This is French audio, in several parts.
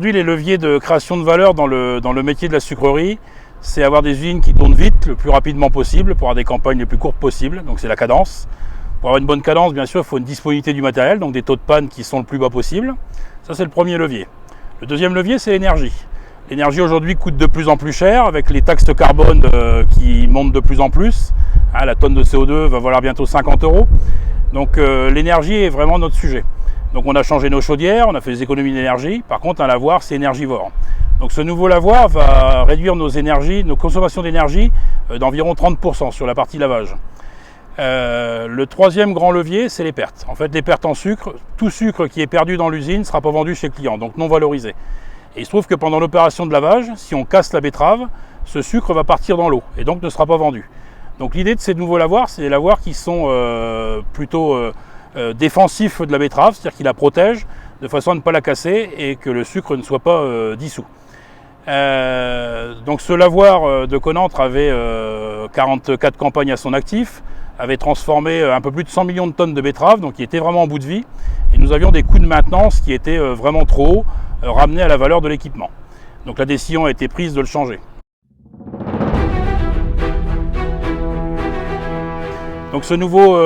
Aujourd'hui, les leviers de création de valeur dans le métier de la sucrerie, c'est avoir des usines qui tournent vite, le plus rapidement possible, pour avoir des campagnes les plus courtes possibles, donc c'est la cadence. Pour avoir une bonne cadence, bien sûr, il faut une disponibilité du matériel, donc des taux de panne qui sont le plus bas possible. Ça, c'est le premier levier. Le deuxième levier, c'est l'énergie. L'énergie aujourd'hui coûte de plus en plus cher, avec les taxes carbone qui montent de plus en plus. La tonne de CO2 va valoir bientôt 50 €. Donc l'énergie est vraiment notre sujet. Donc on a changé nos chaudières, on a fait des économies d'énergie. Par contre, un lavoir, c'est énergivore. Donc ce nouveau lavoir va réduire nos consommations d'énergie d'environ 30% sur la partie lavage. Le troisième grand levier, c'est les pertes. En fait, les pertes en sucre, tout sucre qui est perdu dans l'usine ne sera pas vendu chez le client, donc non valorisé. Et il se trouve que pendant l'opération de lavage, si on casse la betterave, ce sucre va partir dans l'eau et donc ne sera pas vendu. Donc l'idée de ces nouveaux lavoirs, c'est des lavoirs qui sont plutôt défensifs de la betterave, c'est-à-dire qu'ils la protègent de façon à ne pas la casser et que le sucre ne soit pas dissous. Donc ce lavoir de Conantre avait 44 campagnes à son actif, avait transformé un peu plus de 100 millions de tonnes de betteraves, donc il était vraiment en bout de vie. Et nous avions des coûts de maintenance qui étaient vraiment trop hauts, ramenés à la valeur de l'équipement. Donc la décision a été prise de le changer. Donc ce nouveau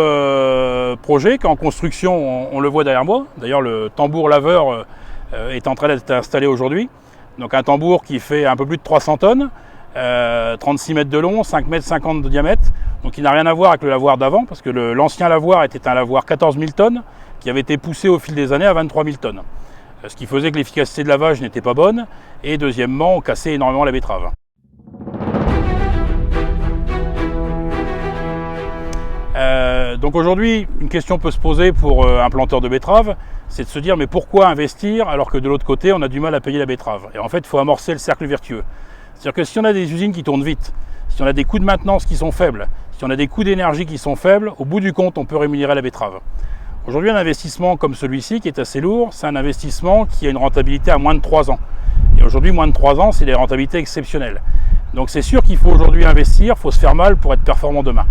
projet qui est en construction, on le voit derrière moi. D'ailleurs le tambour laveur est en train d'être installé aujourd'hui. Donc un tambour qui fait un peu plus de 300 tonnes, 36 mètres de long, 5,50 m de diamètre. Donc il n'a rien à voir avec le lavoir d'avant, parce que l'ancien lavoir était un lavoir 14 000 tonnes, qui avait été poussé au fil des années à 23 000 tonnes. Ce qui faisait que l'efficacité de lavage n'était pas bonne, et deuxièmement, on cassait énormément la betterave. Donc aujourd'hui, une question peut se poser pour un planteur de betterave, c'est de se dire mais pourquoi investir alors que de l'autre côté on a du mal à payer la betterave? Et en fait, il faut amorcer le cercle vertueux. C'est-à-dire que si on a des usines qui tournent vite, si on a des coûts de maintenance qui sont faibles, si on a des coûts d'énergie qui sont faibles, au bout du compte, on peut rémunérer la betterave. Aujourd'hui, un investissement comme celui-ci, qui est assez lourd, c'est un investissement qui a une rentabilité à moins de 3 ans. Et aujourd'hui, moins de 3 ans, c'est des rentabilités exceptionnelles. Donc c'est sûr qu'il faut aujourd'hui investir, il faut se faire mal pour être performant demain.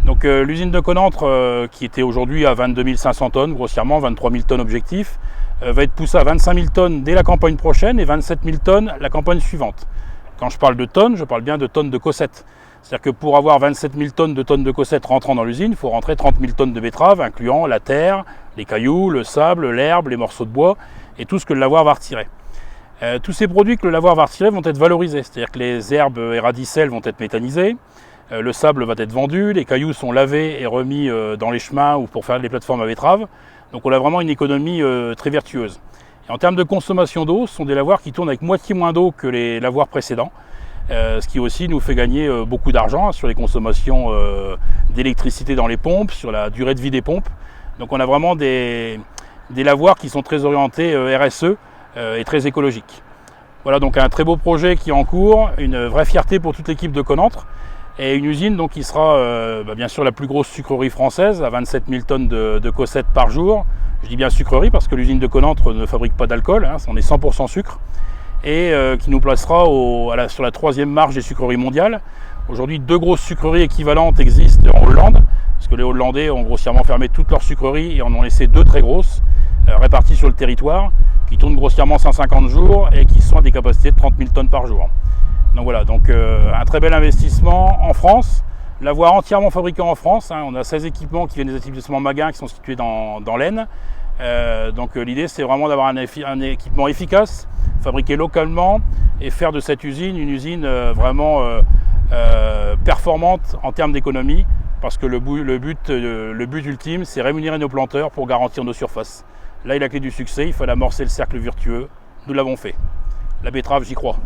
Donc l'usine de Conantre, qui était aujourd'hui à 22 500 tonnes, grossièrement 23 000 tonnes objectif, va être poussée à 25 000 tonnes dès la campagne prochaine et 27 000 tonnes la campagne suivante. Quand je parle de tonnes, je parle bien de tonnes de cossettes. C'est-à-dire que pour avoir 27 000 tonnes de cossettes rentrant dans l'usine, il faut rentrer 30 000 tonnes de betteraves, incluant la terre, les cailloux, le sable, l'herbe, les morceaux de bois et tout ce que le lavoir va retirer. Tous ces produits que le lavoir va retirer vont être valorisés, c'est-à-dire que les herbes et radicelles vont être méthanisées, le sable va être vendu, les cailloux sont lavés et remis dans les chemins ou pour faire les plateformes à betteraves. Donc on a vraiment une économie très vertueuse. Et en termes de consommation d'eau, ce sont des lavoirs qui tournent avec moitié moins d'eau que les lavoirs précédents, ce qui aussi nous fait gagner beaucoup d'argent sur les consommations d'électricité dans les pompes, sur la durée de vie des pompes. Donc on a vraiment des lavoirs qui sont très orientés RSE et très écologiques. Voilà donc un très beau projet qui est en cours, une vraie fierté pour toute l'équipe de Conantre. Et une usine donc, qui sera bien sûr la plus grosse sucrerie française, à 27 000 tonnes de cossettes par jour. Je dis bien sucrerie parce que l'usine de Conantre ne fabrique pas d'alcool, on est 100% sucre. Et qui nous placera sur la 3e marche des sucreries mondiales. Aujourd'hui, 2 grosses sucreries équivalentes existent en Hollande, parce que les Hollandais ont grossièrement fermé toutes leurs sucreries et en ont laissé 2 très grosses, réparties sur le territoire, qui tournent grossièrement 150 jours et qui sont à des capacités de 30 000 tonnes par jour. Donc voilà, un très bel investissement en France, lavoir entièrement fabriqué en France. On a 16 équipements qui viennent des établissements Maguin qui sont situés dans l'Aisne. L'idée c'est vraiment d'avoir un équipement efficace, fabriqué localement et faire de cette usine une usine vraiment performante en termes d'économie, parce que le but ultime c'est rémunérer nos planteurs pour garantir nos surfaces. Là est la clé du succès, il fallait amorcer le cercle vertueux, nous l'avons fait. La betterave, j'y crois.